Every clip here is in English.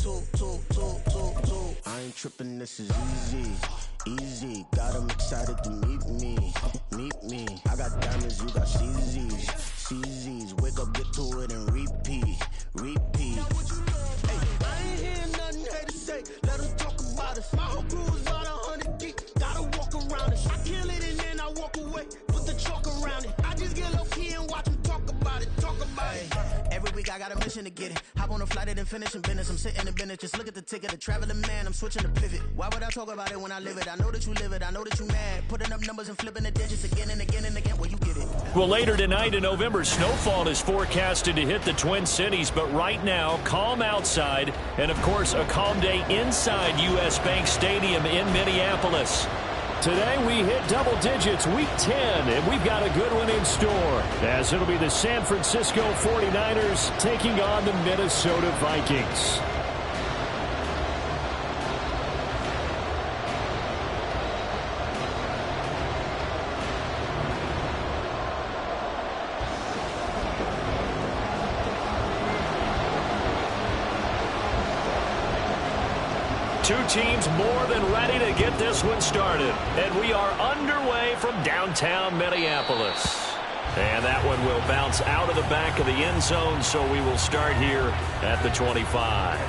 I ain't tripping, this is easy. Easy, got 'em excited to meet me. Meet me. I got diamonds, you got CZs. CZs, wake up, get to it, and repeat. Repeat. Hey, I ain't hearing nothing haters say. Let them talk about us. My whole crew is about 100 deep. Gotta walk around it. I kill it and then I walk away. Put the chalk around it. I just get low key and watch them talk about it. Talk about it. Every week I got a mission to get it. Hop on a flight and finish in business. I'm sitting in business. Just look at the ticket. A traveling man. I'm switching to pivot. Why would I talk about it when I live it? I know that you live it. I know that you mad. Putting up numbers and flipping the digits again and again and again. Well, you get it. Well, later tonight in November, snowfall is forecasted to hit the Twin Cities. But right now, calm outside. And, of course, a calm day inside U.S. Bank Stadium in Minneapolis. Today we hit double digits, week 10, and we've got a good one in store, as it'll be the San Francisco 49ers taking on the Minnesota Vikings. Two teams more than ready to get this one started. And we are underway from downtown Minneapolis. And that one will bounce out of the back of the end zone, so we will start here at the 25.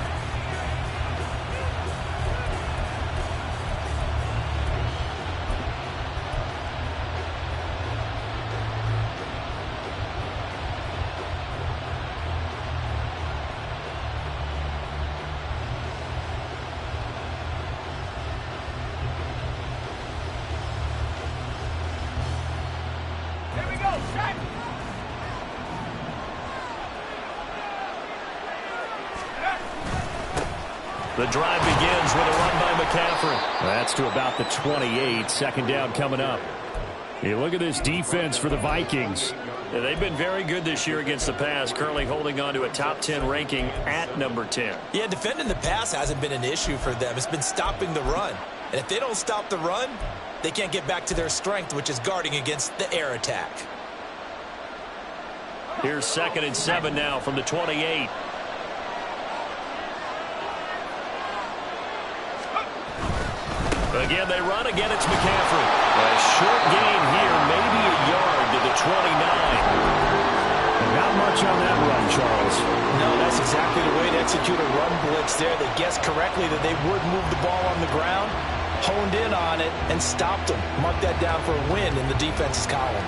The drive begins with a run by McCaffrey. That's to about the 28. Second down coming up. Hey, look at this defense for the Vikings. They've been very good this year against the pass, currently holding on to a top 10 ranking at number 10. Yeah, defending the pass hasn't been an issue for them. It's been stopping the run. And if they don't stop the run, they can't get back to their strength, which is guarding against the air attack. Here's 2nd and 7 now from the 28. Again, they run. Again, it's McCaffrey. A short gain here, maybe a yard to the 29. Not much on that run, Charles. No, that's exactly the way to execute a run blitz there. They guessed correctly that they would move the ball on the ground, honed in on it, and stopped them. Mark that down for a win in the defense's column.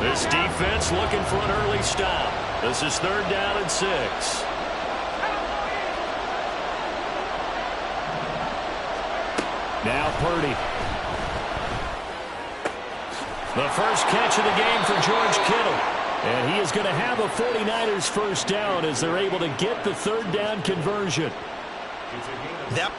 This defense looking for an early stop. This is 3rd down and 6. Now Purdy. The first catch of the game for George Kittle. And he is going to have a 49ers first down as they're able to get the 3rd down conversion. Yep.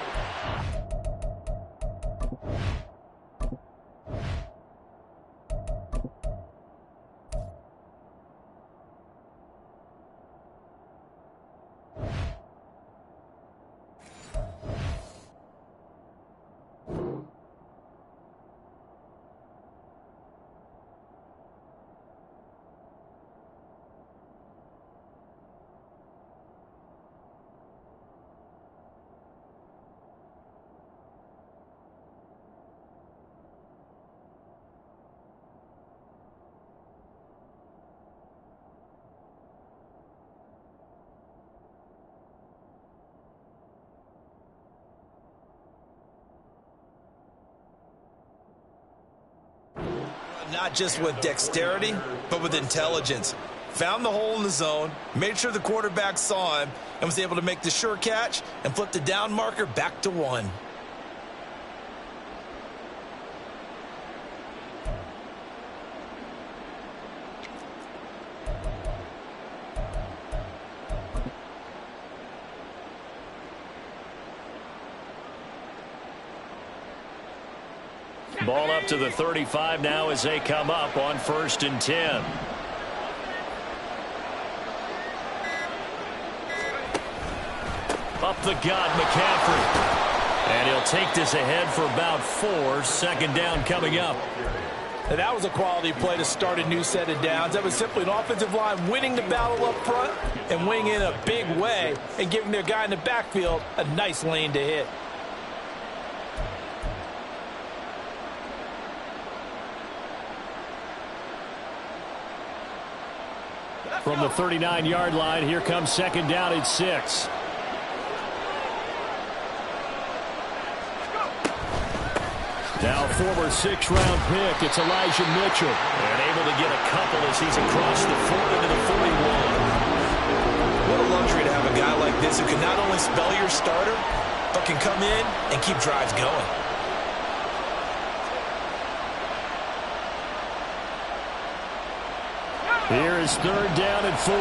Not just with dexterity, but with intelligence. Found the hole in the zone, made sure the quarterback saw him, and was able to make the sure catch and flip the down marker back to 1. Ball up to the 35 now as they come up on 1st and 10. Up the gut, McCaffrey. And he'll take this ahead for about 4. 2nd down coming up. And that was a quality play to start a new set of downs. That was simply an offensive line winning the battle up front and winning in a big way and giving their guy in the backfield a nice lane to hit. From the 39-yard line, here comes second down at 6. Now former 6th-round pick, it's Elijah Mitchell. And able to get a couple as he's across the 40 to the 41. What a luxury to have a guy like this who can not only spell your starter, but can come in and keep drives going. Here is third down and 4.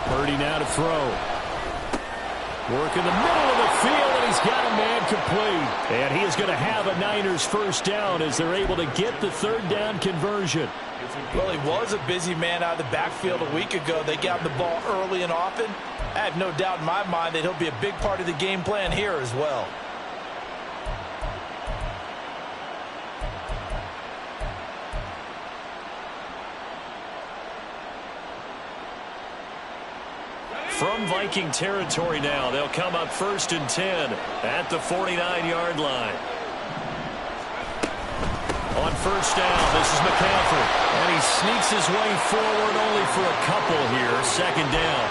Purdy now to throw. Work in the middle of the field, and he's got a man complete. And he is going to have a Niners first down as they're able to get the third down conversion. Well, he was a busy man out of the backfield a week ago. They got him the ball early and often. I have no doubt in my mind that he'll be a big part of the game plan here as well. From Viking territory now, they'll come up 1st and 10 at the 49-yard line. On first down, this is McCaffrey. And he sneaks his way forward only for a couple here. Second down.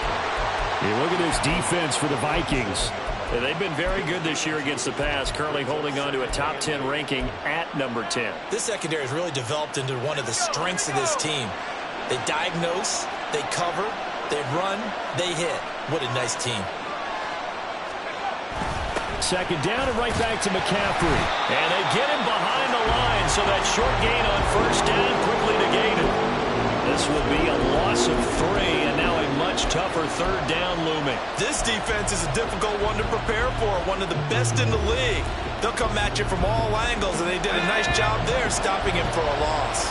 Yeah, look at this defense for the Vikings. Yeah, they've been very good this year against the pass, currently holding on to a top 10 ranking at number 10. This secondary has really developed into one of the strengths of this team. They diagnose, they cover, they run, they hit. What a nice team. Second down and right back to McCaffrey. And they get him behind the line, so that short gain on first down quickly negated. This will be a loss of 3, and now a much tougher third down looming. This defense is a difficult one to prepare for, one of the best in the league. They'll come at you from all angles, and they did a nice job there stopping him for a loss.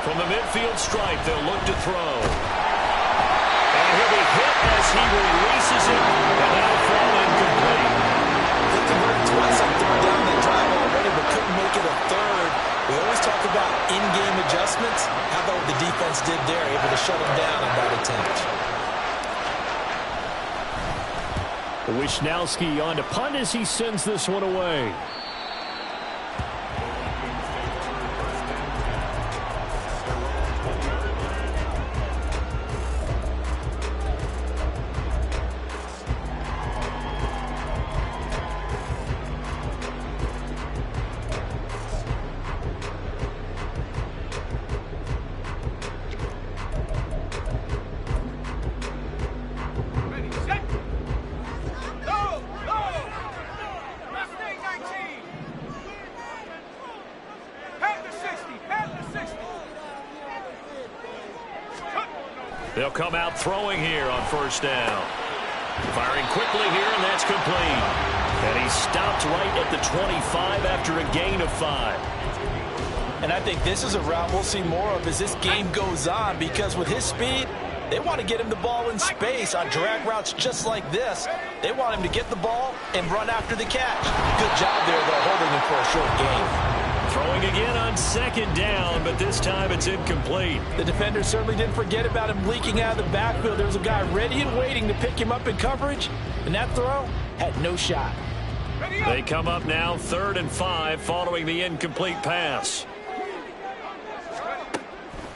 From the midfield stripe, they'll look to throw. And he'll be hit as he releases it, and that'll fall incomplete. They converted twice on third down that drive already, but couldn't make it a third. We always talk about in-game adjustments. How about what the defense did there, able to shut him down on that attempt. Wishnowski on to punt as he sends this one away. They'll come out throwing here on first down. Firing quickly here, and that's complete. And he stopped right at the 25 after a gain of 5. And I think this is a route we'll see more of as this game goes on, because with his speed, they want to get him the ball in space on drag routes just like this. They want him to get the ball and run after the catch. Good job there, though, holding him for a short gain. Throwing again on second down, but this time it's incomplete. The defender certainly didn't forget about him leaking out of the backfield. There was a guy ready and waiting to pick him up in coverage, and that throw had no shot. They come up now 3rd and 5 following the incomplete pass.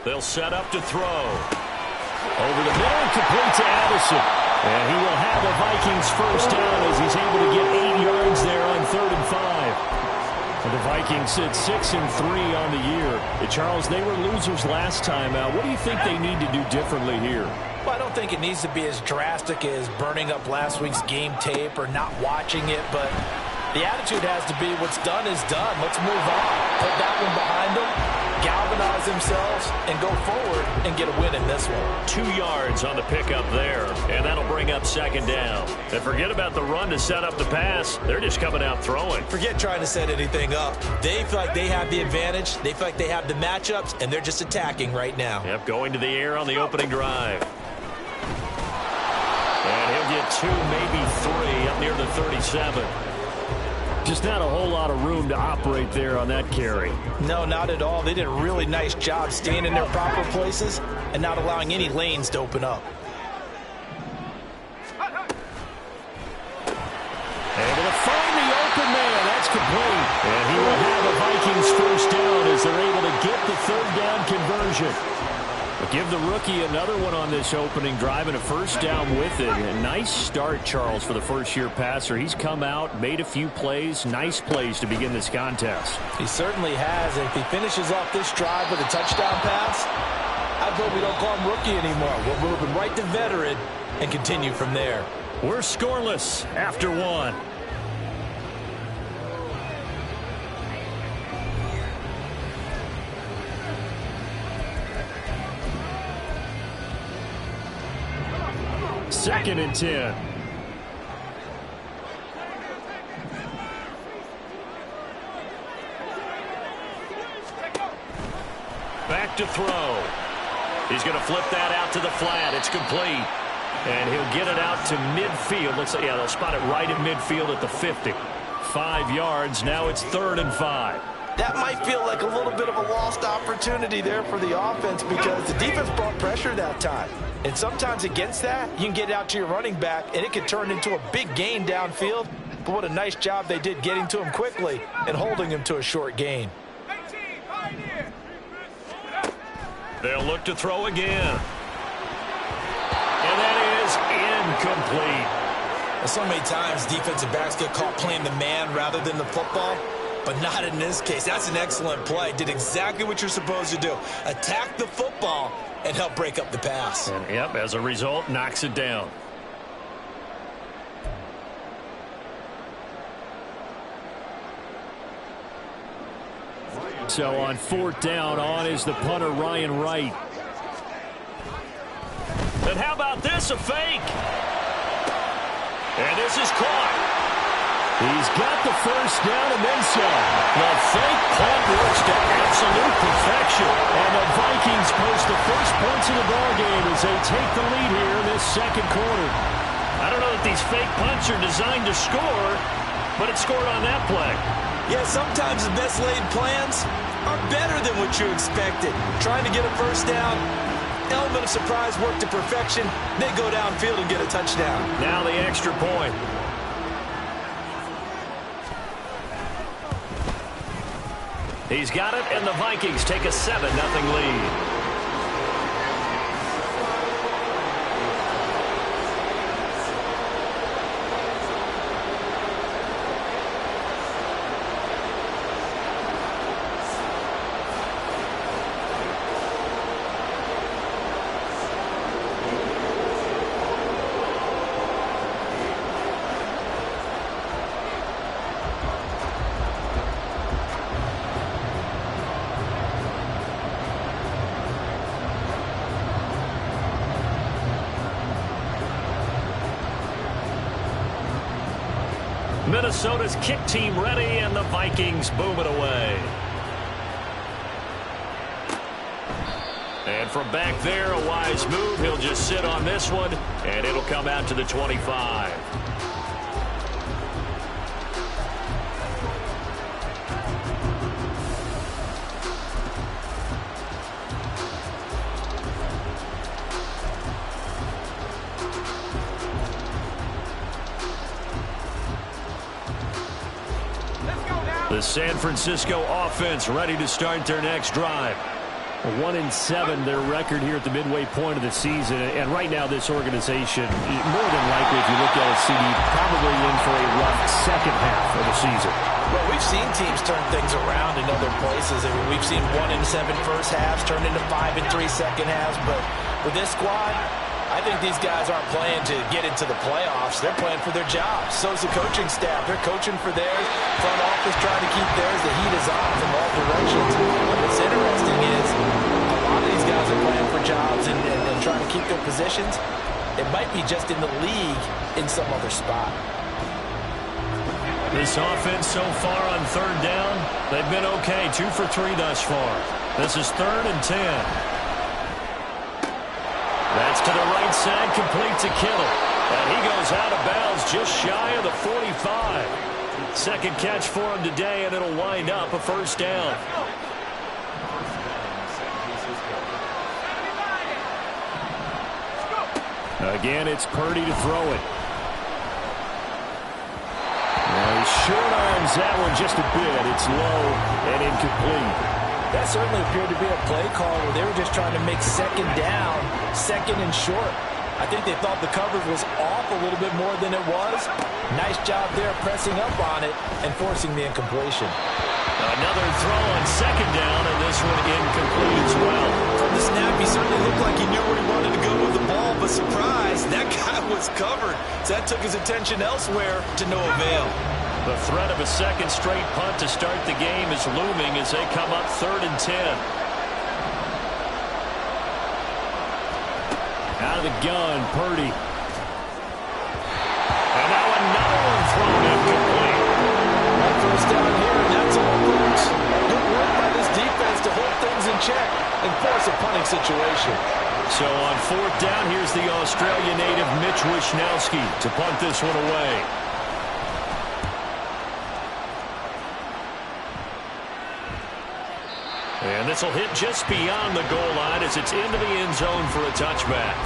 They'll set up to throw. Over the middle, complete to Addison. And he will have a Vikings first down as he's able to get 8 yards there on 3rd and 5. The Vikings sit 6-3 on the year. Charles, they were losers last time out. What do you think they need to do differently here? Well, I don't think it needs to be as drastic as burning up last week's game tape or not watching it, but the attitude has to be what's done is done. Let's move on. Put that one behind them galvanize themselves and go forward and get a win in this one. 2 yards on the pickup there, and that'll bring up second down. And forget about the run to set up the pass. They're just coming out throwing. Forget trying to set anything up. They feel like they have the advantage. They feel like they have the matchups, and they're just attacking right now. Yep, going to the air on the opening drive. And he'll get 2, maybe 3 up near the 37. Just not a whole lot of room to operate there on that carry. No, not at all. They did a really nice job staying in their proper places and not allowing any lanes to open up. Able to find the open man. That's complete. And he will have a Vikings first down as they're able to get the third down conversion. But give the rookie another one on this opening drive and a first down with it. A nice start, Charles, for the first-year passer. He's come out, made a few plays, nice plays to begin this contest. He certainly has. And if he finishes off this drive with a touchdown pass, I hope we don't call him rookie anymore. We'll move him right to veteran and continue from there. We're scoreless after 1. Second and 10. Back to throw. He's going to flip that out to the flat. It's complete. And he'll get it out to midfield. Looks like, yeah, they'll spot it right in midfield at the 50. 5 yards. Now it's 3rd and 5. That might feel like a little bit of a lost opportunity there for the offense because the defense brought pressure that time. And sometimes against that, you can get out to your running back, and it could turn into a big gain downfield. But what a nice job they did getting to him quickly and holding him to a short gain. They'll look to throw again. And that is incomplete. So many times defensive backs get caught playing the man rather than the football. But not in this case. That's an excellent play. Did exactly what you're supposed to do. Attack the football and help break up the pass. And, yep, as a result, knocks it down. So on 4th down, on is the punter, Ryan Wright. And how about this, a fake? And this is caught. He's got the first down and then some. The fake punt works to absolute perfection. And the Vikings post the first points of the ballgame as they take the lead here in this second quarter. I don't know that these fake punts are designed to score, but it scored on that play. Yeah, sometimes the best laid plans are better than what you expected. Trying to get a first down, element of surprise work to perfection, they go downfield and get a touchdown. Now the extra point. He's got it, and the Vikings take a 7-0 lead. Minnesota's kick team ready, and the Vikings boom it away. And from back there, a wise move. He'll just sit on this one, and it'll come out to the 25. The San Francisco offense ready to start their next drive. 1-7 their record here at the midway point of the season, and right now this organization, more than likely, if you look at it, CD, probably in for a rough second half of the season. Well, we've seen teams turn things around in other places. I mean, we've seen 1-7 first halves turn into 5-3 second halves, but with this squad, I think these guys aren't playing to get into the playoffs. They're playing for their jobs. So's the coaching staff. They're coaching for theirs. Front office trying to keep theirs. The heat is on from all directions. And what's interesting positions. It might be just in the league in some other spot. This offense so far on third down, they've been okay. 2 for 3 thus far. This is 3rd and 10. That's to the right side, complete to Kittle. And he goes out of bounds just shy of the 45. Second catch for him today, and it'll wind up a first down. Again, it's Purdy to throw it. He short arms that one just a bit. It's low and incomplete. That certainly appeared to be a play call where they were just trying to make second down, second and short. I think they thought the coverage was off a little bit more than it was. Nice job there pressing up on it and forcing the incompletion. Another throw on second down, and this one incomplete as well. From the snap, he certainly looked like he knew where he wanted to go with the ball, but surprise, that guy was covered. So that took his attention elsewhere to no avail. The threat of a second straight punt to start the game is looming as they come up 3rd and 10. Out of the gun, Purdy. And now another one thrown incomplete. That first down here, and that's all works. Good work by this defense to hold things in check and force a punting situation. So on 4th down, here's the Australia native Mitch Wishnowsky to punt this one away. And this will hit just beyond the goal line as it's into the end zone for a touchback.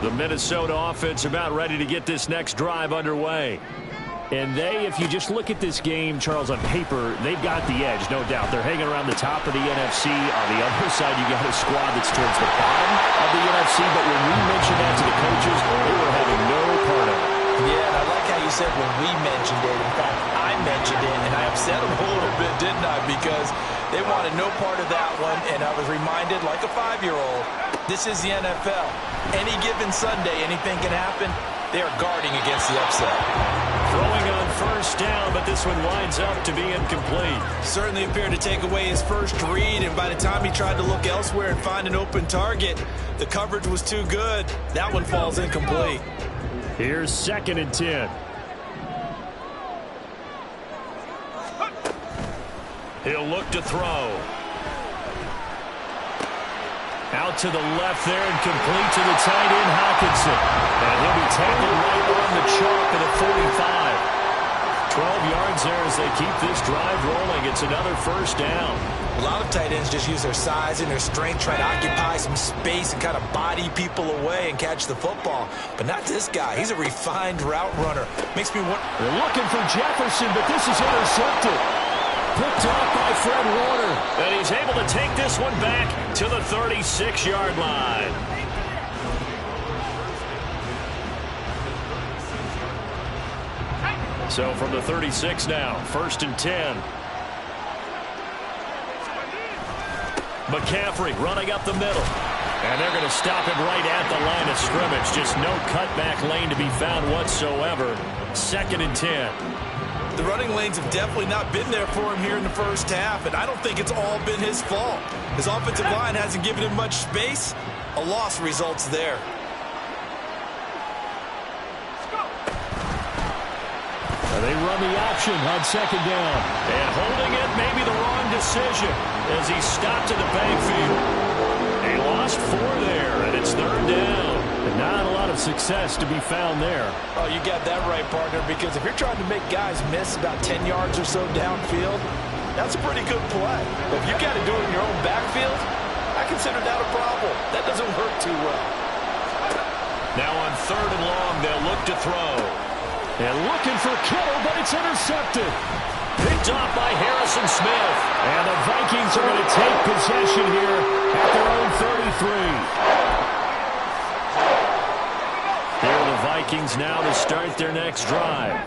The Minnesota offense about ready to get this next drive underway. And if you just look at this game, Charles, on paper, they've got the edge, no doubt. They're hanging around the top of the NFC. On the other side, you got a squad that's towards the bottom of the NFC. But when we mentioned that to the coaches, they were having no part of it. Yeah, and I like how you said when we mentioned it. In fact, I mentioned it, and I upset them a little bit, didn't I? Because they wanted no part of that one, and I was reminded, like a 5-year-old, this is the NFL. Any given Sunday, anything can happen. They are guarding against the upset. Throwing on first down, but this one winds up to be incomplete. Certainly appeared to take away his first read, and by the time he tried to look elsewhere and find an open target, the coverage was too good. That one falls incomplete. Here's 2nd and 10. He'll look to throw. Out to the left there and complete to the tight end, Hockenson. And he'll be tackled right on the chalk of the 45. 12 yards there as they keep this drive rolling. It's another first down. A lot of tight ends just use their size and their strength, try to occupy some space and kind of body people away and catch the football. But not this guy. He's a refined route runner. Makes me wonder. They're looking for Jefferson, but this is intercepted. Picked off by Fred Warner. And he's able to take this one back to the 36-yard line. So from the 36 now, 1st and 10. McCaffrey running up the middle. And they're going to stop him right at the line of scrimmage. Just no cutback lane to be found whatsoever. 2nd and 10. The running lanes have definitely not been there for him here in the first half, and I don't think it's all been his fault. His offensive line hasn't given him much space. A loss results there. They run the option on 2nd down. And holding it may be the wrong decision as he stopped in the backfield. They lost 4 there, and it's 3rd down. And not a lot of success to be found there. Oh, you got that right, partner, because if you're trying to make guys miss about 10 yards or so downfield, that's a pretty good play. But if you got to do it in your own backfield, I consider that a problem. That doesn't work too well. Now on 3rd and long, they'll look to throw. And looking for Kittle, but it's intercepted. Picked off by Harrison Smith. And the Vikings are going to take possession here at their own 33. Here are the Vikings now to start their next drive.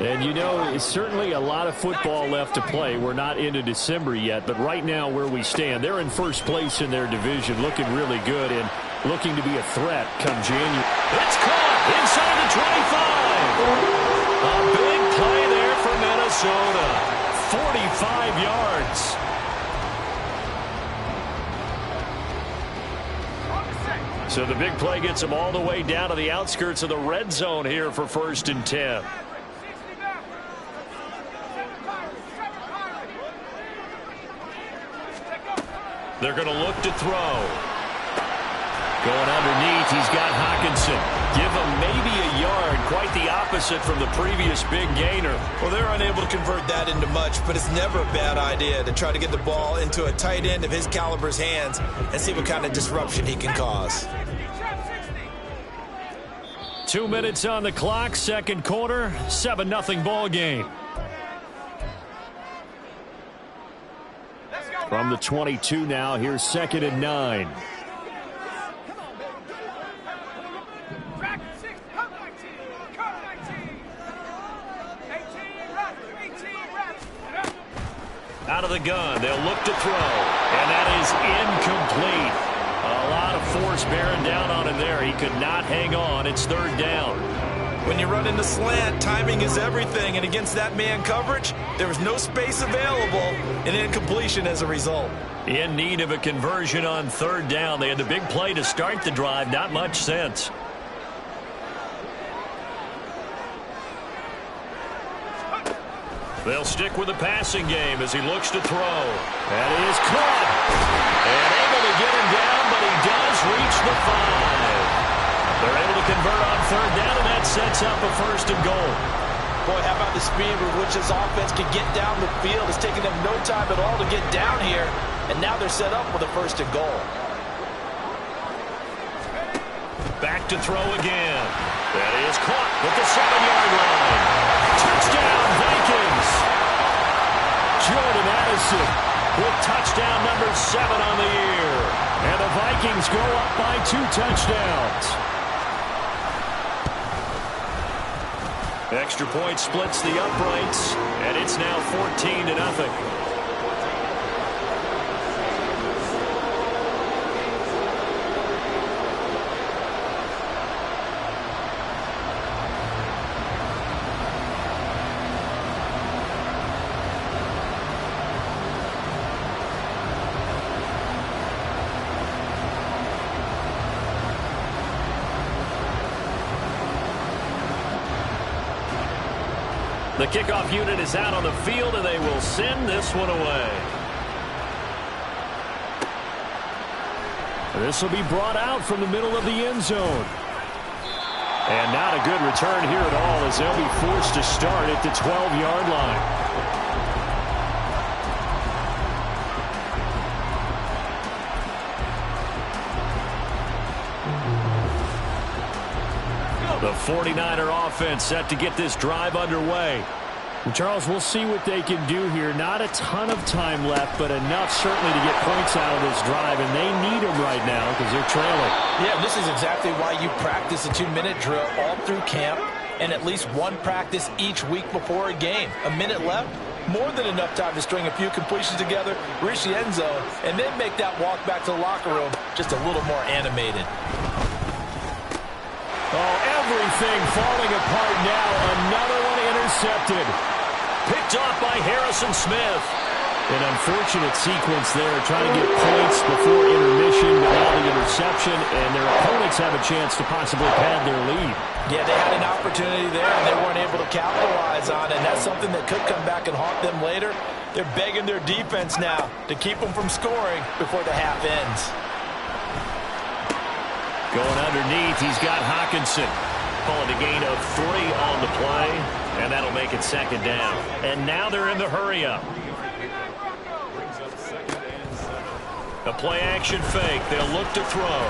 And you know, it's certainly a lot of football left to play. We're not into December yet, but right now where we stand, they're in first place in their division, looking really good and looking to be a threat come January. It's caught inside the 25. A big play there for Minnesota. 45 yards. So the big play gets them all the way down to the outskirts of the red zone here for 1st and 10. They're going to look to throw. Going underneath, he's got Hawkinson. Give him maybe a yard, quite the opposite from the previous big gainer. Well, they're unable to convert that into much, but it's never a bad idea to try to get the ball into a tight end of his caliber's hands and see what kind of disruption he can cause. 2 minutes on the clock, second quarter, 7-0 ball game. From the 22 now, here's 2nd and 9. Out of the gun, they'll look to throw, and that is incomplete. A lot of force bearing down on him there. He could not hang on. It's 3rd down. When you run into slant, timing is everything, and against that man coverage, there was no space available, and incompletion as a result. In need of a conversion on 3rd down. They had the big play to start the drive. Not much sense. They'll stick with the passing game as he looks to throw. That is caught. And able to get him down, but he does reach the 5. They're able to convert on 3rd down, and that sets up a 1st and goal. Boy, how about the speed with which this offense can get down the field? It's taken them no time at all to get down here, and now they're set up with a 1st and goal. Back to throw again. That is caught at the 7-yard line. Touchdown, Vikings. Jordan Addison with touchdown number 7 on the year. And the Vikings go up by 2 touchdowns. Extra point splits the uprights, and it's now 14-0. The kickoff unit is out on the field, and they will send this one away. This will be brought out from the middle of the end zone. And not a good return here at all, as they'll be forced to start at the 12-yard line. The 49er offense set to get this drive underway. And Charles, we'll see what they can do here. Not a ton of time left, but enough certainly to get points out of this drive, and they need them right now because they're trailing. Yeah, this is exactly why you practice a 2-minute drill all through camp and at least one practice each week before a game. A minute left, more than enough time to string a few completions together, reach the end zone, and then make that walk back to the locker room just a little more animated. Oh, everything falling apart now. Another one intercepted. Picked off by Harrison Smith. An unfortunate sequence there, trying to get points before intermission, but now the interception, and their opponents have a chance to possibly pad their lead. Yeah, they had an opportunity there, and they weren't able to capitalize on it, and that's something that could come back and haunt them later. They're begging their defense now to keep them from scoring before the half ends. Going underneath, he's got Hawkinson. Calling a gain of 3 on the play, and that'll make it 2nd down. And now they're in the hurry-up. A play-action fake. They'll look to throw.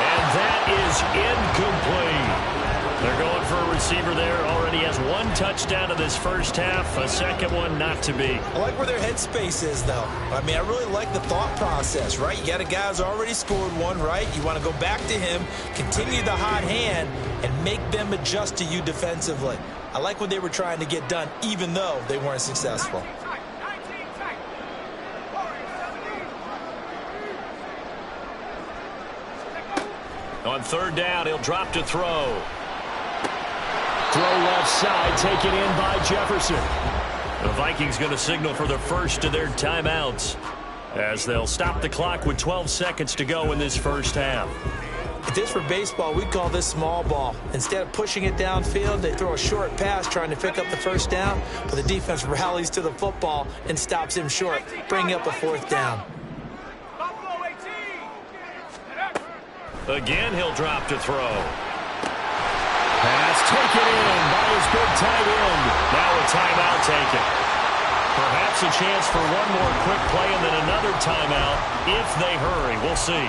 And that is incomplete. They're going for a receiver there. Already has 1 touchdown in this first half. A second one not to be. I like where their headspace is, though. I mean, I really like the thought process, right? You got a guy who's already scored 1, right? You want to go back to him, continue the hot hand, and make them adjust to you defensively. I like what they were trying to get done, even though they weren't successful. On 3rd down, he'll drop to throw. Throw left side, taken in by Jefferson. The Vikings going to signal for the first of their timeouts. as they'll stop the clock with 12 seconds to go in this first half. If this were baseball, we'd call this small ball. Instead of pushing it downfield, they throw a short pass trying to pick up the first down, but the defense rallies to the football and stops him short, bringing up a fourth down. Again, he'll drop to throw. Pass taken in by his big tight end. Now a timeout taken. Perhaps a chance for one more quick play and then another timeout if they hurry. We'll see.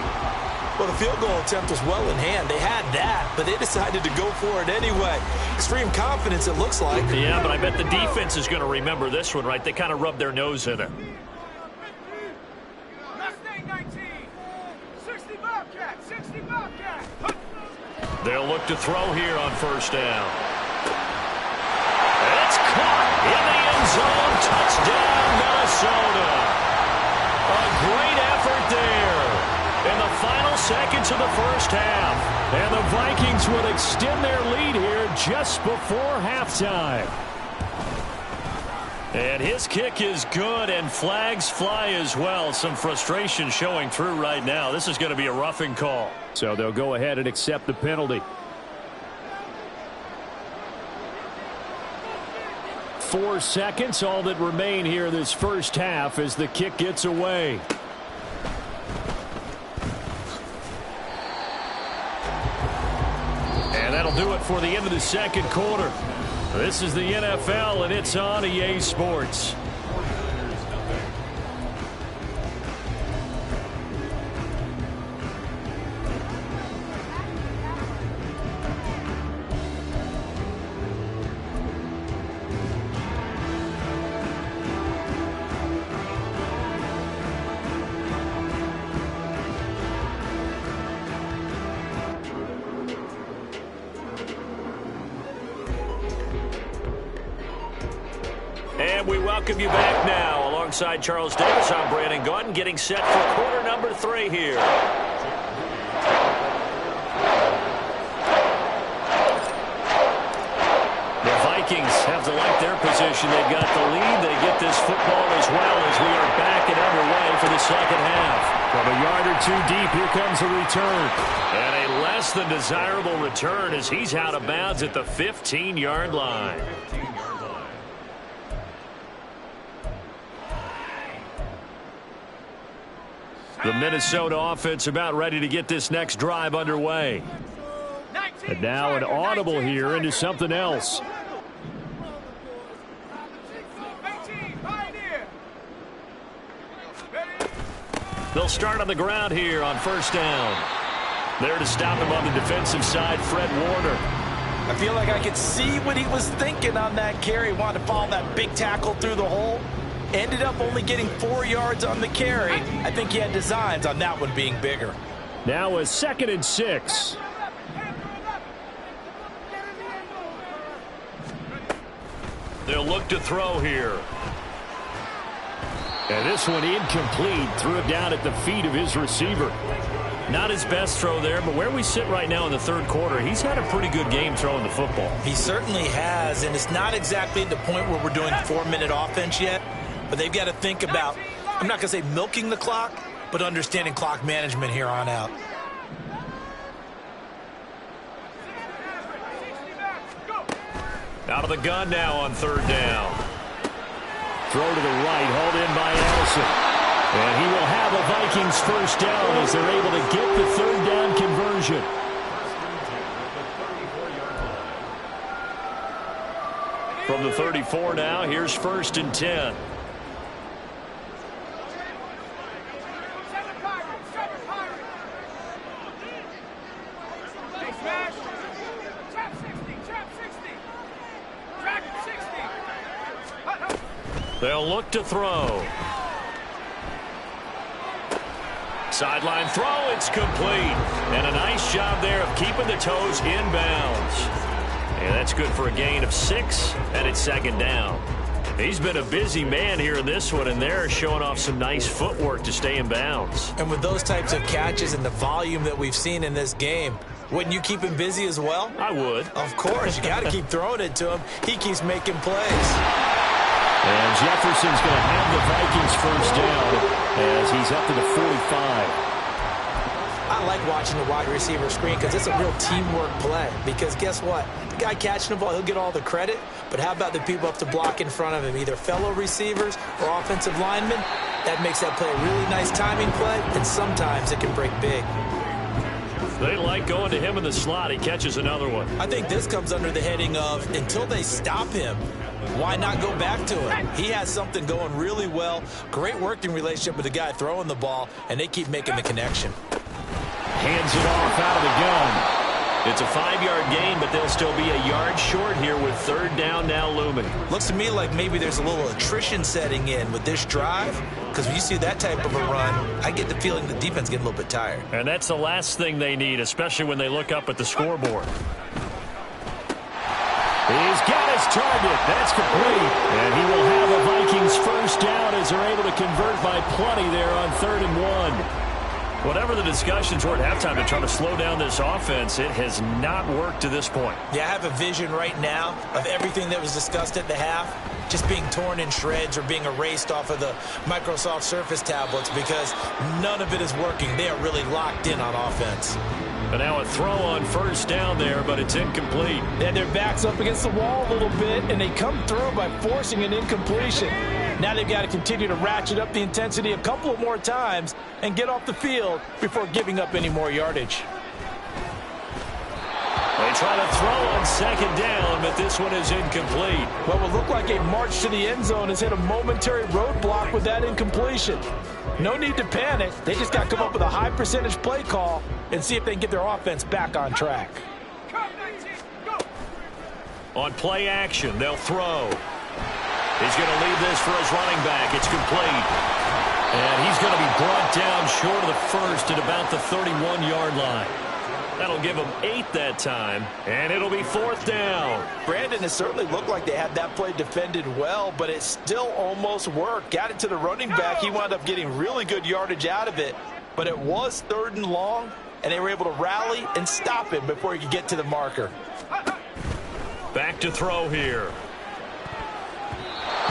Well, the field goal attempt was well in hand. They had that, but they decided to go for it anyway. Extreme confidence, it looks like. Yeah, but I bet the defense is going to remember this one, right? They kind of rubbed their nose in it. They'll look to throw here on first down. It's caught in the end zone. Touchdown, Minnesota. A great effort there in the final seconds of the first half. And the Vikings will extend their lead here just before halftime. And his kick is good, and flags fly as well. Some frustration showing through right now. This is going to be a roughing call. So they'll go ahead and accept the penalty. 4 seconds, all that remain here this first half as the kick gets away. And that'll do it for the end of the second quarter. This is the NFL, and it's on EA Sports. And we welcome you back now. Alongside Charles Davis, I'm Brandon Gaudin, getting set for quarter number 3 here. The Vikings have to like their position. They've got the lead. They get this football as well as we are back and underway for the second half. From a yard or two deep, here comes a return. And a less than desirable return as he's out of bounds at the 15-yard line. The Minnesota offense about ready to get this next drive underway. And now an audible here into something else. They'll start on the ground here on first down. There to stop him on the defensive side, Fred Warner. I feel like I could see what he was thinking on that carry. Wanted to follow that big tackle through the hole. Ended up only getting 4 yards on the carry. I think he had designs on that one being bigger. Now a 2nd and 6. They'll look to throw here. And this one incomplete. Threw it down at the feet of his receiver. Not his best throw there, but where we sit right now in the third quarter, he's had a pretty good game throwing the football. He certainly has, and it's not exactly at the point where we're doing 4-minute offense yet. But they've got to think about, I'm not going to say milking the clock, but understanding clock management here on out. Out of the gun now on third down. Throw to the right, hauled in by Allison. And he will have a Vikings first down as they're able to get the third down conversion. From the 34 now, here's 1st and 10. They'll look to throw. Sideline throw, it's complete. And a nice job there of keeping the toes inbounds. And that's good for a gain of 6, and it's 2nd down. He's been a busy man here in this one, and they're showing off some nice footwork to stay in bounds. And with those types of catches and the volume that we've seen in this game, wouldn't you keep him busy as well? I would. Of course. You got to keep throwing it to him. He keeps making plays. And Jefferson's going to have the Vikings first down as he's up to the 45. I like watching the wide receiver screen because it's a real teamwork play. Because guess what? The guy catching the ball, he'll get all the credit. But how about the people up to block in front of him, either fellow receivers or offensive linemen? That makes that play a really nice timing play, and sometimes it can break big. They like going to him in the slot. He catches another one. I think this comes under the heading of until they stop him, why not go back to him? He has something going really well. Great working relationship with the guy throwing the ball, and they keep making the connection. Hands it off out of the gun. It's a 5-yard gain, but they'll still be a yard short here with third down now looming. Looks to me like maybe there's a little attrition setting in with this drive, because when you see that type of a run, I get the feeling the defense getting a little bit tired. And that's the last thing they need, especially when they look up at the scoreboard. He's got his target. That's complete. And he will have a Vikings first down as they're able to convert by plenty there on 3rd and 1. Whatever the discussions were at halftime to try to slow down this offense, it has not worked to this point. Yeah, I have a vision right now of everything that was discussed at the half just being torn in shreds or being erased off of the Microsoft Surface tablets because none of it is working. They are really locked in on offense. And now a throw on first down there, but it's incomplete. And their backs up against the wall a little bit, and they come through by forcing an incompletion. Now they've got to continue to ratchet up the intensity a couple of more times and get off the field before giving up any more yardage. They try to throw on second down, but this one is incomplete. What will look like a march to the end zone has hit a momentary roadblock with that incompletion. No need to panic. They just got to come up with a high percentage play call and see if they can get their offense back on track. On play action, they'll throw. He's going to leave this for his running back. It's complete. And he's going to be brought down short of the first at about the 31-yard line. That'll give them 8 that time, and it'll be 4th down. Brandon, has certainly looked like they had that play defended well, but it still almost worked. Got it to the running back. He wound up getting really good yardage out of it, but it was 3rd and long, and they were able to rally and stop him before he could get to the marker. Back to throw here.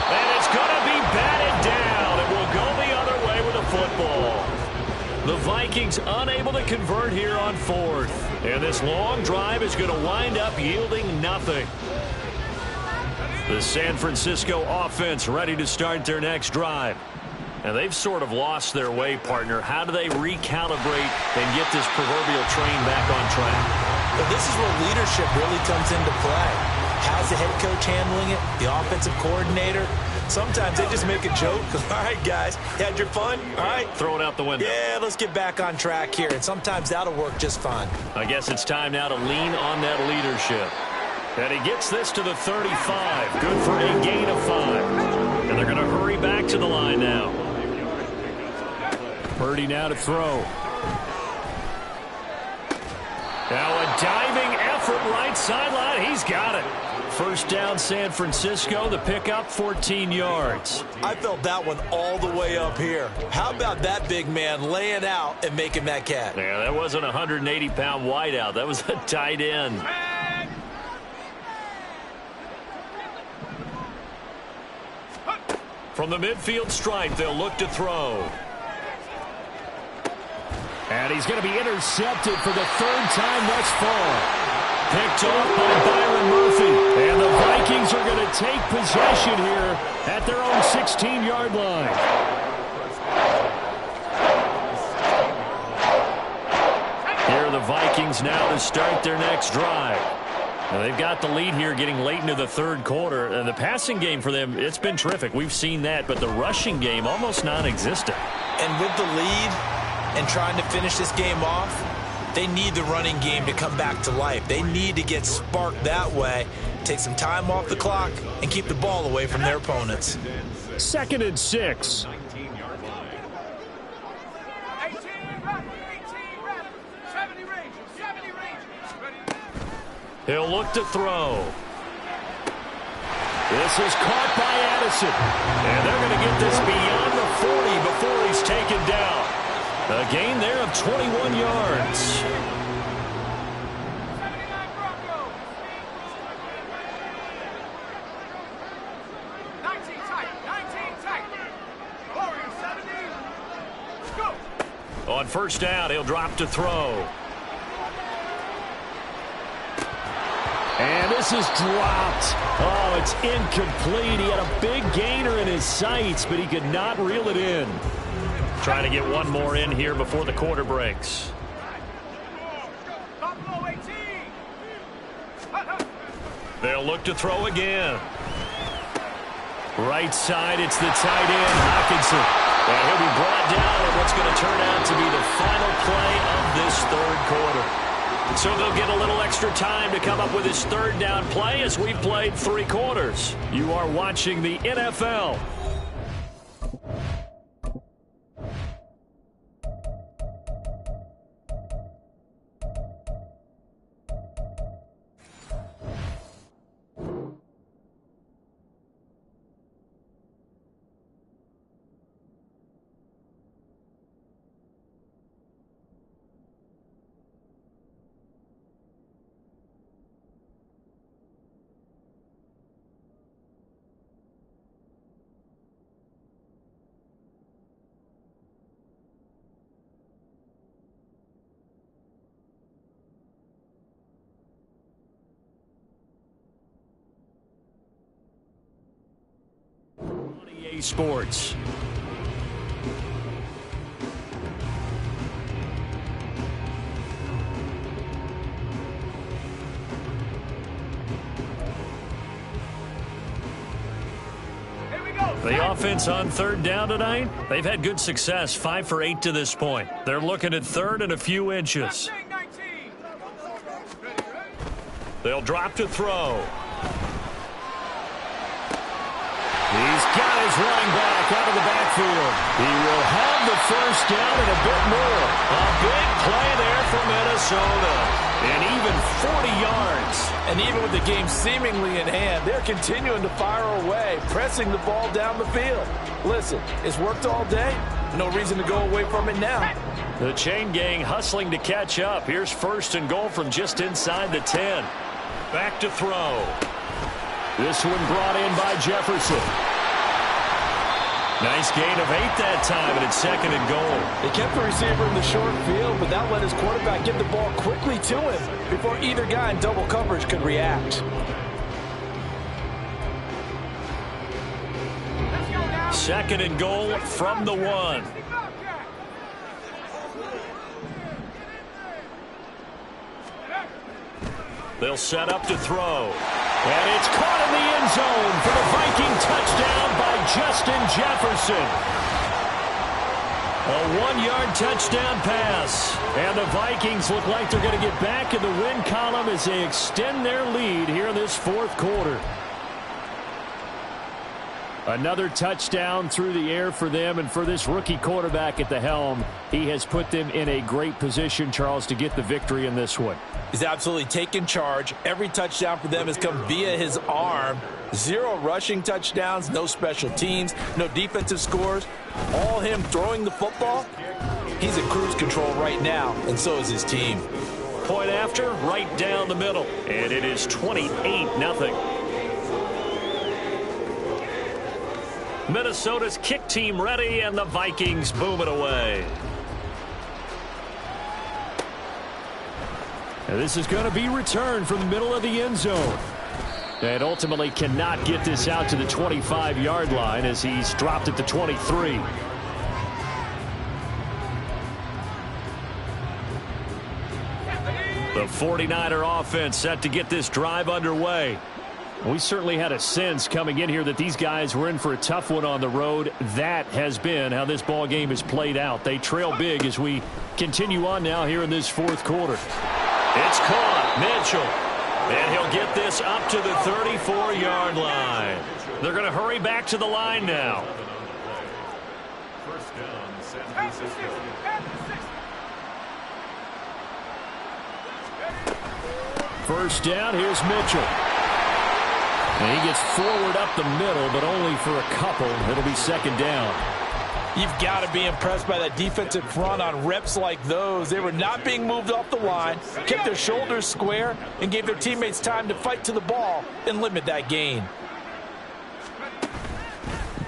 And it's going to be batted down. It will go the other way with a football. The Vikings unable to convert here on 4th. And this long drive is going to wind up yielding nothing. The San Francisco offense ready to start their next drive. And they've sort of lost their way, partner. How do they recalibrate and get this proverbial train back on track? But this is where leadership really comes into play. How's the head coach handling it? The offensive coordinator? Sometimes they just make a joke. All right, guys, had your fun? All right. Throw it out the window. Yeah, let's get back on track here. And sometimes that'll work just fine. I guess it's time now to lean on that leadership. And he gets this to the 35. Good for a gain of 5. And they're going to hurry back to the line now. Purdy now to throw. Now a diving effort right sideline. He's got it. First down, San Francisco. The pickup, 14 yards. I felt that one all the way up here. How about that big man laying out and making that catch? Yeah, that wasn't a 180-pound wideout. That was a tight end. From the midfield stripe, they'll look to throw. And he's going to be intercepted for the 3rd time thus far. Picked off by Byron Murphy. And the Vikings are going to take possession here at their own 16-yard line. Here are the Vikings now to start their next drive. Now they've got the lead here getting late into the 3rd quarter. And the passing game for them, it's been terrific. We've seen that. But the rushing game, almost non-existent. And with the lead and trying to finish this game off, they need the running game to come back to life. They need to get sparked that way, take some time off the clock, and keep the ball away from their opponents. 2nd and 6. He'll look to throw. This is caught by Addison. And they're going to get this beyond the 40 before he's taken down. A gain there of 21 yards. On first down, he'll drop to throw. And this is dropped. Oh, it's incomplete. He had a big gainer in his sights, but he could not reel it in. Trying to get one more in here before the quarter breaks. They'll look to throw again. Right side, it's the tight end, Hockenson. And he'll be brought down on what's going to turn out to be the final play of this third quarter. So they'll get a little extra time to come up with his third down play as we've played 3 quarters. You are watching the NFL. Sports. The offense on third down tonight, they've had good success, 5 for 8 to this point. They're looking at third and a few inches. They'll drop to throw. He's got his running back out of the backfield. He will have the first down and a bit more. A big play there for Minnesota. And even 40 yards. And even with the game seemingly in hand, they're continuing to fire away, pressing the ball down the field. Listen, it's worked all day. No reason to go away from it now. The chain gang hustling to catch up. Here's first and goal from just inside the 10. Back to throw. This one brought in by Jefferson. Nice gain of 8 that time, and it's second and goal. They kept the receiver in the short field, but that let his quarterback get the ball quickly to him before either guy in double coverage could react. Second and goal from the 1. They'll set up to throw. And it's caught in the end zone for the Viking touchdown by Justin Jefferson. A 1-yard touchdown pass. And the Vikings look like they're going to get back in the win column as they extend their lead here in this fourth quarter. Another touchdown through the air for them, and for this rookie quarterback at the helm, he has put them in a great position, Charles, to get the victory in this one. He's absolutely taken charge. Every touchdown for them has come via his arm. 0 rushing touchdowns, no special teams, no defensive scores. All him throwing the football. He's in cruise control right now, and so is his team. Point after, right down the middle, and it is 28-0. Minnesota's kick team ready, and the Vikings boom it away. And this is going to be returned from the middle of the end zone. And ultimately cannot get this out to the 25-yard line as he's dropped at the 23. The 49er offense set to get this drive underway. We certainly had a sense coming in here that these guys were in for a tough one on the road. That has been how this ball game has played out. They trail big as we continue on now here in this fourth quarter. It's caught. Mitchell. And he'll get this up to the 34-yard line. They're going to hurry back to the line now. First down, San Francisco. First down, here's Mitchell. And he gets forward up the middle, but only for a couple. It'll be second down. You've got to be impressed by that defensive front on reps like those. They were not being moved off the line, kept their shoulders square, and gave their teammates time to fight to the ball and limit that gain.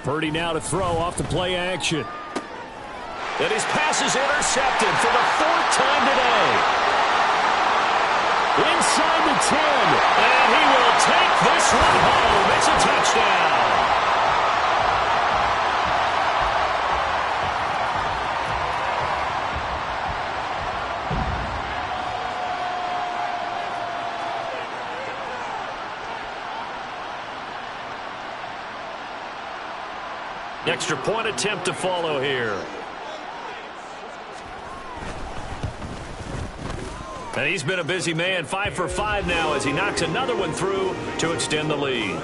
Purdy now to throw off the play action. And his pass is intercepted for the 4th time today. Inside the 10. And he will take this one home. It's a touchdown. Extra point attempt to follow here. And he's been a busy man, 5 for 5 now as he knocks another one through to extend the lead.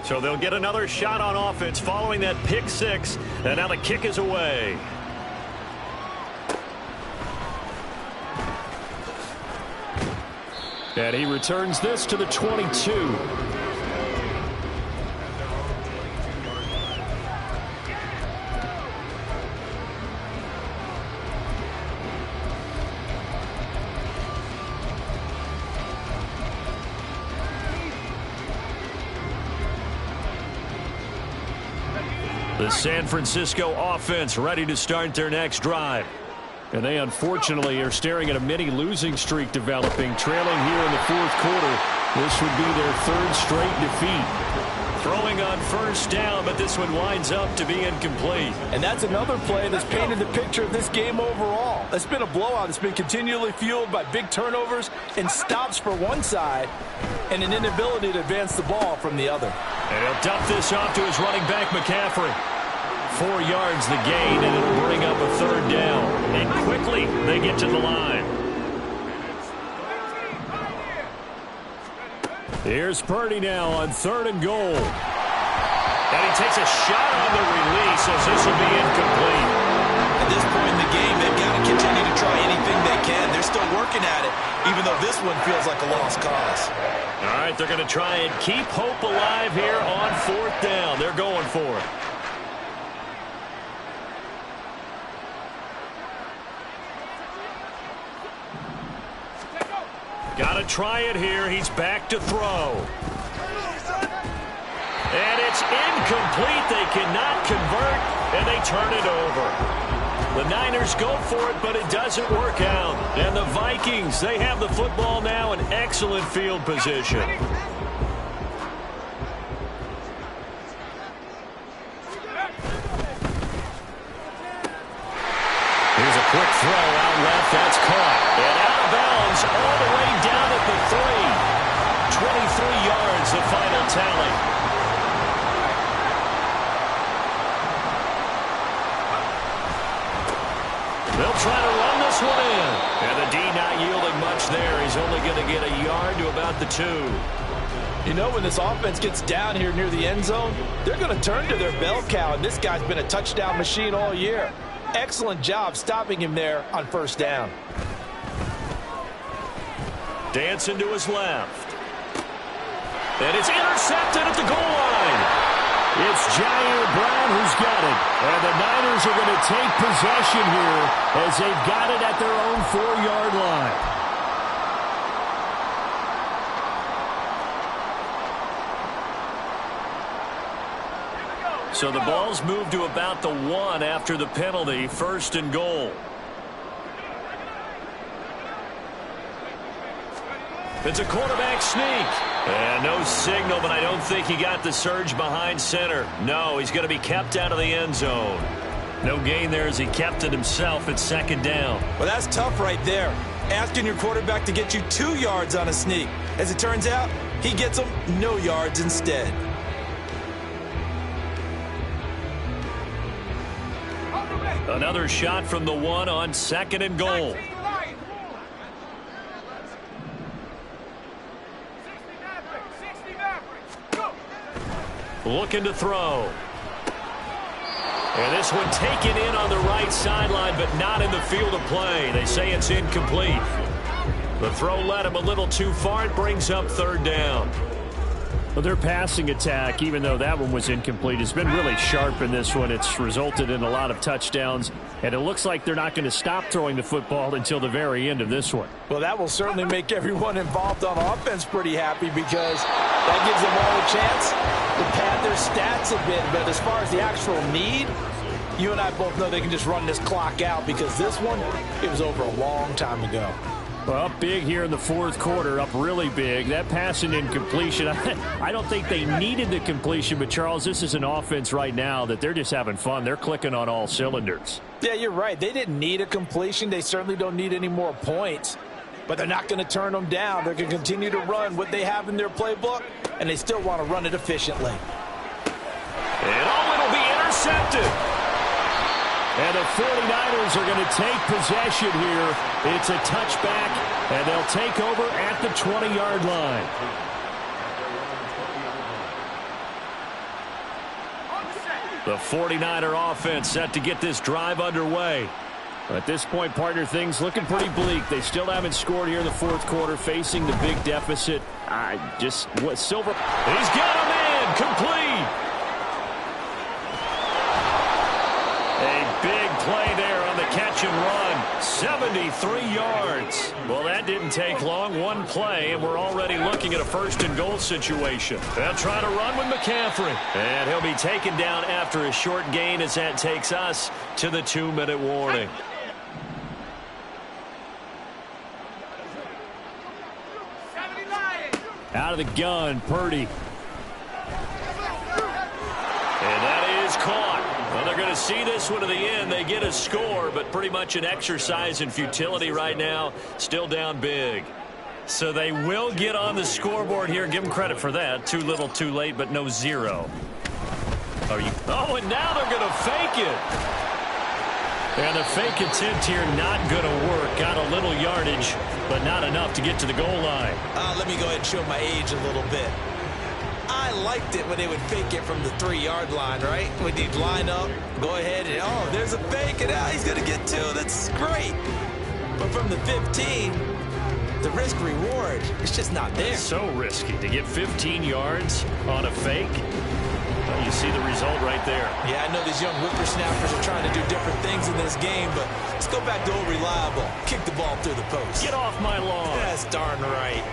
So they'll get another shot on offense following that pick 6. And now the kick is away. And he returns this to the 22. The San Francisco offense ready to start their next drive. And they unfortunately are staring at a mini losing streak developing, trailing here in the 4th quarter. This would be their 3rd straight defeat. Throwing on first down, but this one winds up to be incomplete. And that's another play that's painted the picture of this game overall. It's been a blowout. It's been continually fueled by big turnovers and stops for one side and an inability to advance the ball from the other. And he'll dump this off to his running back, McCaffrey. 4 yards the gain, and it'll bring up a 3rd down. And quickly, they get to the line. Here's Purdy now on 3rd and goal. And he takes a shot on the release as this will be incomplete. At this point in the game, they've got to continue to try anything they can. They're still working at it, even though this one feels like a lost cause. All right, they're going to try and keep hope alive here on 4th down. They're going for it. Got to try it here. He's back to throw. And it's incomplete. They cannot convert, and they turn it over. The Niners go for it, but it doesn't work out. And the Vikings, they have the football now in excellent field position. Here's a quick throw out left. That's caught. And out of bounds all the way down at the 3. 23 yards, the final tally. They'll try to run this one in. And the D not yielding much there. He's only going to get a yard to about the 2. You know, when this offense gets down here near the end zone, they're going to turn to their bell cow, and this guy's been a touchdown machine all year. Excellent job stopping him there on 1st down. Dancing to his left. And it's intercepted at the goal line. It's Jair Brown who's got it. And the Niners are going to take possession here as they've got it at their own 4-yard line. So the ball's moved to about the 1 after the penalty, 1st and goal. It's a quarterback sneak. And no signal, but I don't think he got the surge behind center. No, he's going to be kept out of the end zone. No gain there as he kept it himself at 2nd down. Well, that's tough right there. Asking your quarterback to get you 2 yards on a sneak. As it turns out, he gets them no yards instead. Another shot from the 1 on 2nd and goal. Looking to throw. And this one taken in on the right sideline, but not in the field of play. They say it's incomplete. The throw led him a little too far. It brings up 3rd down. Well, their passing attack, even though that one was incomplete, has been really sharp in this one. It's resulted in a lot of touchdowns, and it looks like they're not going to stop throwing the football until the very end of this one. Well, that will certainly make everyone involved on offense pretty happy because that gives them all a chance to pad their stats a bit. But as far as the actual need, you and I both know they can just run this clock out because this one, it was over a long time ago. Well, up big here in the fourth quarter, up really big. That pass and incompletion, I don't think they needed the completion, but Charles, this is an offense right now that they're just having fun. They're clicking on all cylinders. Yeah, you're right. They didn't need a completion. They certainly don't need any more points, but they're not going to turn them down. They're going to continue to run what they have in their playbook, and they still want to run it efficiently. And it'll be intercepted. And the 49ers are going to take possession here. It's a touchback, and they'll take over at the 20-yard line. The 49er offense set to get this drive underway. At this point, partner, things looking pretty bleak. They still haven't scored here in the fourth quarter, facing the big deficit. Silver. He's got a man complete. A big play there on the catch and run. 73 yards. Well, that didn't take long. One play, and we're already looking at a first-and-goal situation. They'll try to run with McCaffrey. And he'll be taken down after a short gain as that takes us to the 2-minute warning. Out of the gun, Purdy. And that is caught. Well, they're going to see this one to the end. They get a score, but pretty much an exercise in futility right now. Still down big. So they will get on the scoreboard here. Give them credit for that. Too little, too late, but no zero. Oh, and now they're going to fake it. And the fake attempt here not going to work. Got a little yardage, but not enough to get to the goal line. Let me go ahead and show my age a little bit. I liked it when they would fake it from the 3-yard line, right? When they'd line up, go ahead, and oh, there's a fake, and he's going to get 2. That's great. But from the 15, the risk-reward is just not there. It's so risky to get 15 yards on a fake. Well, you see the result right there. Yeah, I know these young whippersnappers are trying to do different things in this game, but let's go back to old reliable. Kick the ball through the post. Get off my lawn. That's darn right.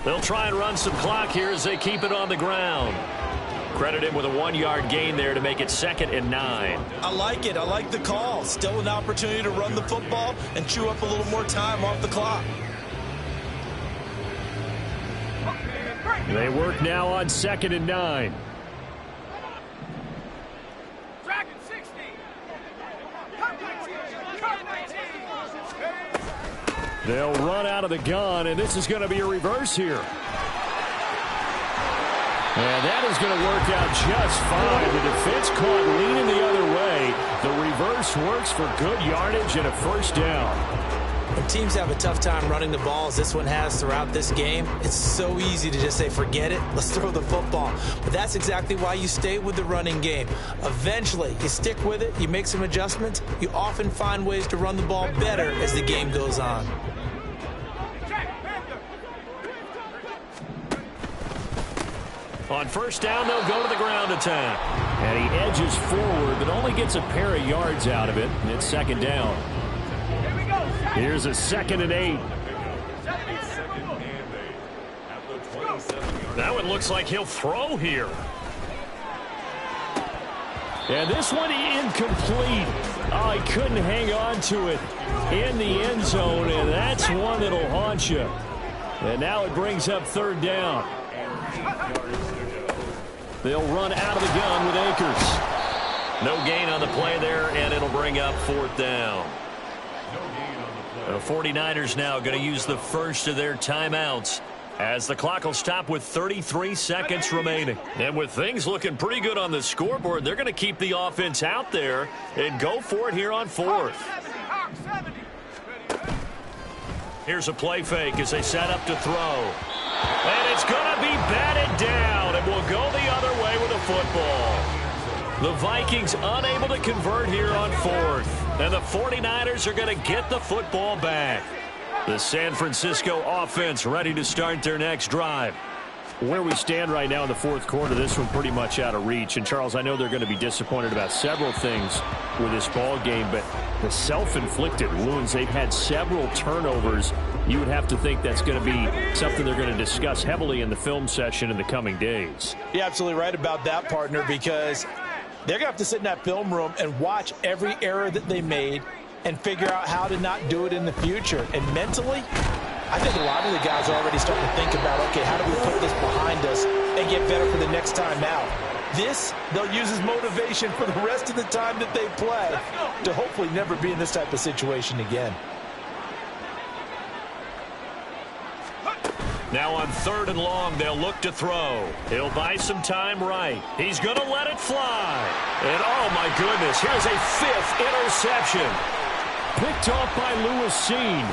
They'll try and run some clock here as they keep it on the ground. Credit him with a 1-yard gain there to make it 2nd and 9. I like it. I like the call. Still an opportunity to run the football and chew up a little more time off the clock. They work now on 2nd and 9. They'll run out of the gun, and this is going to be a reverse here. And that is going to work out just fine. The defense caught leaning the other way. The reverse works for good yardage and a first down. When teams have a tough time running the ball, as this one has throughout this game, it's so easy to just say, forget it, let's throw the football. But that's exactly why you stay with the running game. Eventually, you stick with it, you make some adjustments, you often find ways to run the ball better as the game goes on. On first down, they'll go to the ground attack. And he edges forward, but only gets a pair of yards out of it. And it's 2nd down. Here's a 2nd and 8. That one looks like he'll throw here. And this one incomplete. Oh, he couldn't hang on to it in the end zone, and that's one that'll haunt you. And now it brings up 3rd down. They'll run out of the gun with Akers. No gain on the play there, and it'll bring up 4th down. The 49ers now going to use the first of their timeouts as the clock will stop with 33 seconds remaining. And with things looking pretty good on the scoreboard, they're going to keep the offense out there and go for it here on 4th. Here's a play fake as they set up to throw. And it's going to be batted down, and we'll go the other football. The Vikings unable to convert here on fourth. And the 49ers are going to get the football back. The San Francisco offense ready to start their next drive. Where we stand right now in the fourth quarter, this one pretty much out of reach. And, Charles, I know they're going to be disappointed about several things with this ball game, but the self-inflicted wounds, they've had several turnovers. You would have to think that's going to be something they're going to discuss heavily in the film session in the coming days. You're absolutely right about that, partner, because they're going to have to sit in that film room and watch every error that they made and figure out how to not do it in the future. And mentally, I think a lot of the guys are already starting to think about, okay, how do we put this behind us and get better for the next time out? This, they'll use as motivation for the rest of the time that they play to hopefully never be in this type of situation again. Now on 3rd and long, they'll look to throw. He'll buy some time right. He's going to let it fly. And, oh, my goodness, here's a 5th interception. Picked off by Lewis Seen.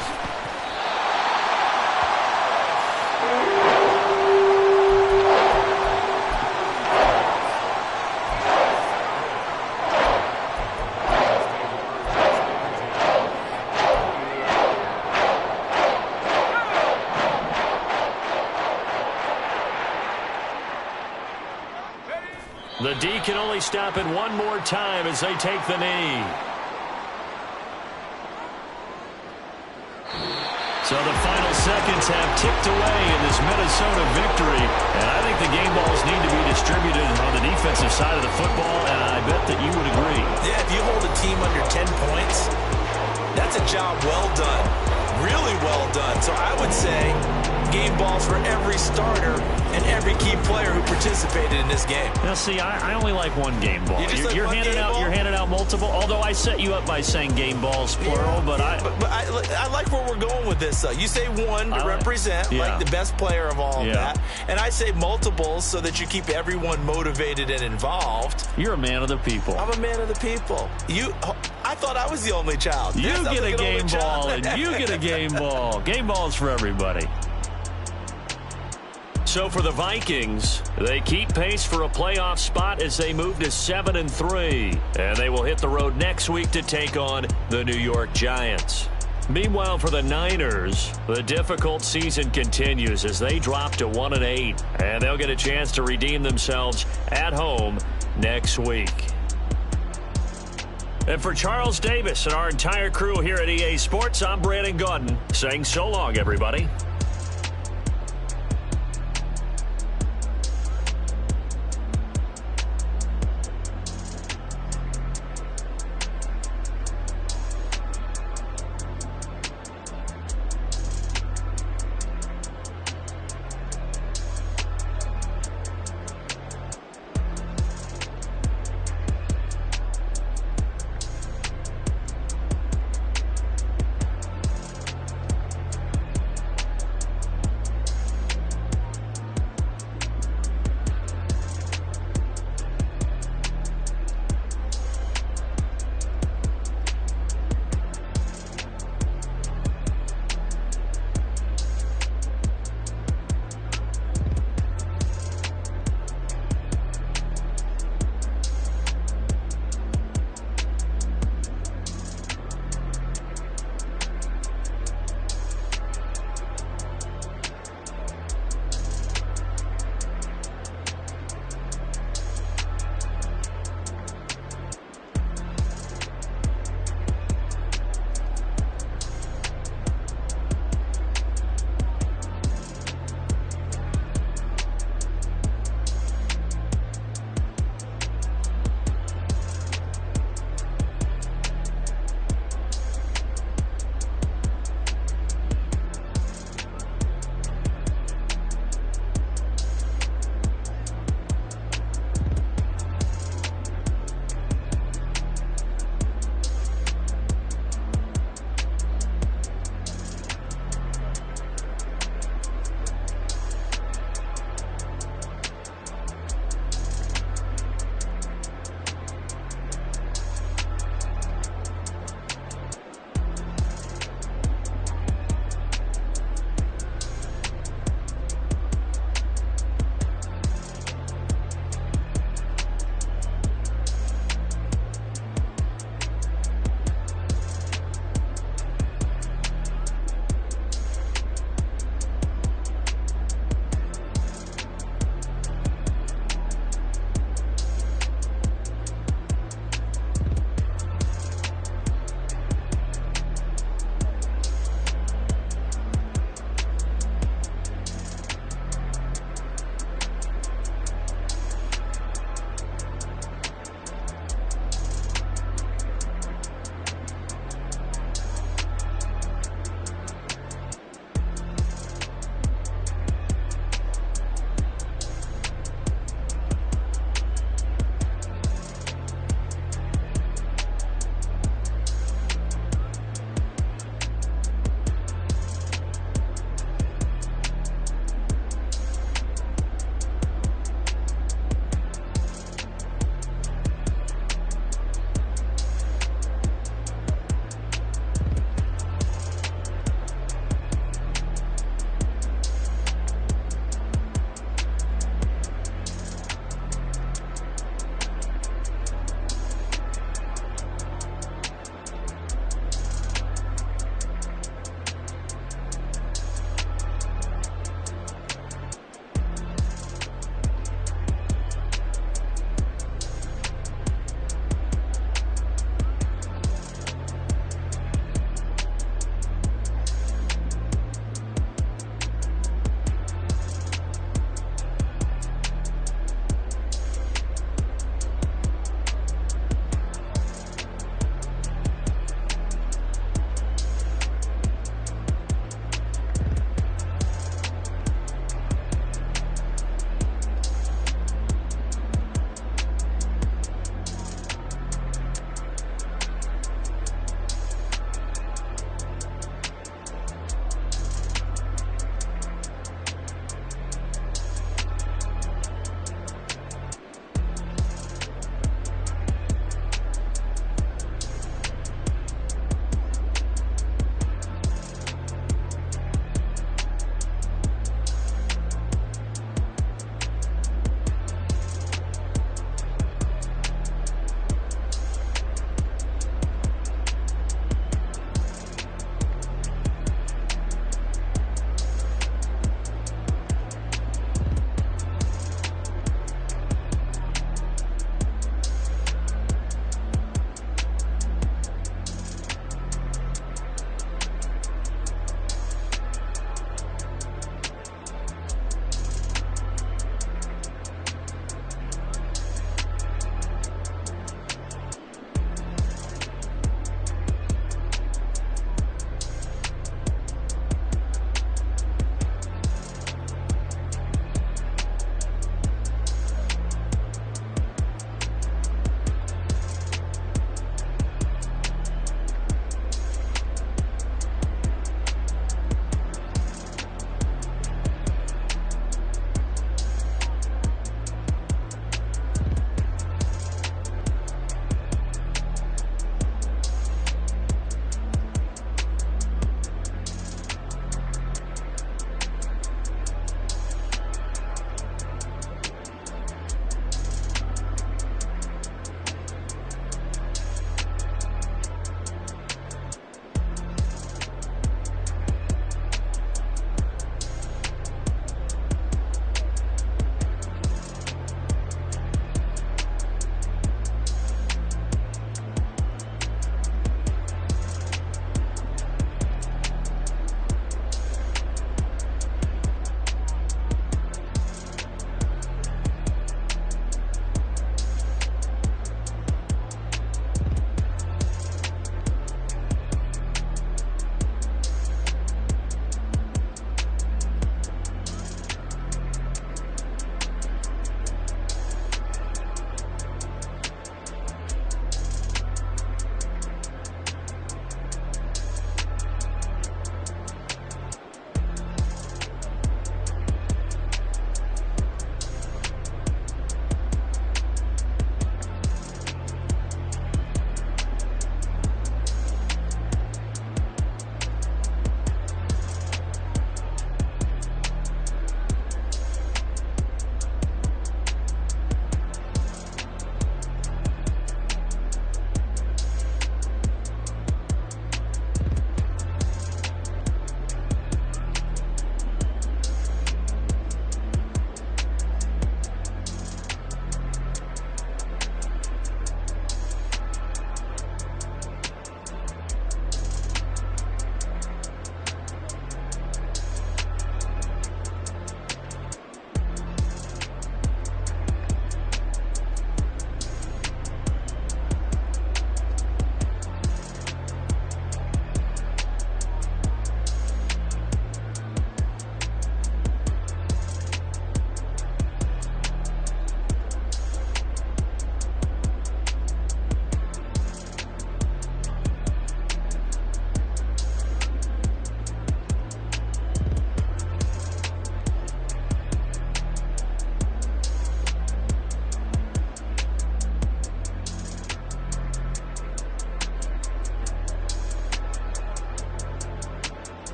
The D can only stop it one more time as they take the knee. So the final seconds have ticked away in this Minnesota victory. And I think the game balls need to be distributed on the defensive side of the football, and I bet that you would agree. Yeah, if you hold a team under 10 points, that's a job well done. Really well done. So I would say game balls for every starter and every key player who participated in this game. Now, see, I only like one game ball. You're handing out multiple. Although I set you up by saying game balls plural, but I like where we're going with this. You say one to represent like the best player of all of that, and I say multiples so that you keep everyone motivated and involved. You're a man of the people. I'm a man of the people. I thought I was the only child. You get a game ball, and you get a game ball. Game balls for everybody. So for the Vikings, they keep pace for a playoff spot as they move to 7-3. And they will hit the road next week to take on the New York Giants. Meanwhile, for the Niners, the difficult season continues as they drop to 1-8. And they'll get a chance to redeem themselves at home next week. And for Charles Davis and our entire crew here at EA Sports, I'm Brandon Gaudin saying so long, everybody.